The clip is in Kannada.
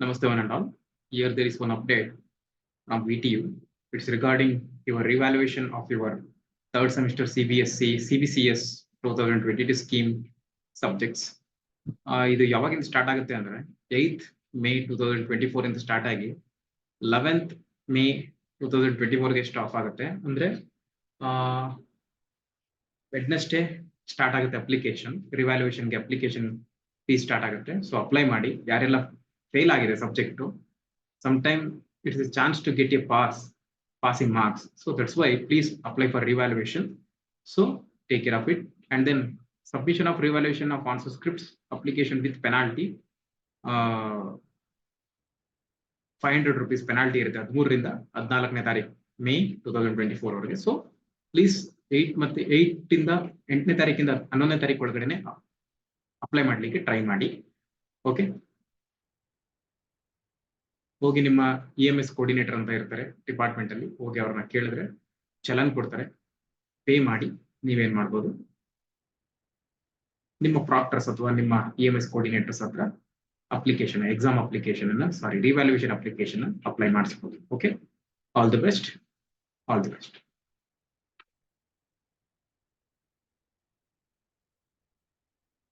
Namaste one and all. Here there is one update from VTU. It's regarding your revaluation of your third semester CBCS 2022 scheme subjects. ಇದು ಯಾವಾಗಿಂದ ಸ್ಟಾರ್ಟ್ ಆಗುತ್ತೆ ಅಂದ್ರೆ 8th May 2024 ಇಂದ ಸ್ಟಾರ್ಟ್ ಆಗಿ 11th May 2024 ಗೆ ಸ್ಟಾಪ್ ಆಗುತ್ತೆ. ಅಂದ್ರೆ ವೆಡ್ನೆಸ್ಡೇ ಸ್ಟಾರ್ಟ್ ಆಗುತ್ತೆ ಅಪ್ಲಿಕೇಶನ್ ರಿವ್ಯಾಲ್ಯೂಯೇಷನ್ಗೆ ಅಪ್ಲಿಕೇಶನ್ ಫೀಸ್ ಸ್ಟಾರ್ಟ್ ಆಗುತ್ತೆ. ಸೊ ಅಪ್ಲೈ ಮಾಡಿ. ಯಾರೆಲ್ಲ ಫೇಲ್ ಆಗಿದೆ subject, sometime it is a chance to get a passing marks. So that's why please apply for revaluation. So take care of it. And then submission of revaluation of answer scripts application with penalty, 500 rupees penalty ಇರುತ್ತೆ 13 ರಿಂದ 14ನೇ ತಾರೀಕು May 2024 ವರೆಗೆ. ಸೊ ಪ್ಲೀಸ್ 8 ಇಂದ 8ನೇ ತಾರೀಕಿಂದ 11ನೇ ತಾರೀಕು ಒಳಗಡೆ ಅಪ್ಲೈ ಮಾಡ್ಲಿಕ್ಕೆ ಟ್ರೈ ಮಾಡಿ. ಓಕೆ, ಹೋಗಿ ನಿಮ್ಮ EMS ಕೋಆರ್ಡಿನೇಟರ್ ಅಂತ ಇರ್ತಾರೆ ಡಿಪಾರ್ಟ್ಮೆಂಟ್ ಅಲ್ಲಿ, ಹೋಗಿ ಅವ್ರನ್ನ ಕೇಳಿದ್ರೆ ಚಲನ್ ಕೊಡ್ತಾರೆ. ಪೇ ಮಾಡಿ ನೀವೇನ್ ಮಾಡ್ಬೋದು, ನಿಮ್ಮ ಪ್ರಾಕ್ಟರ್ಸ್ ಅಥವಾ ನಿಮ್ಮ EMS ಕೋಆರ್ಡಿನೇಟರ್ಸ್ ಹತ್ರ application exam application revaluation application apply ಮಾಡಿಸ್ಬೋದು. Okay, all the best.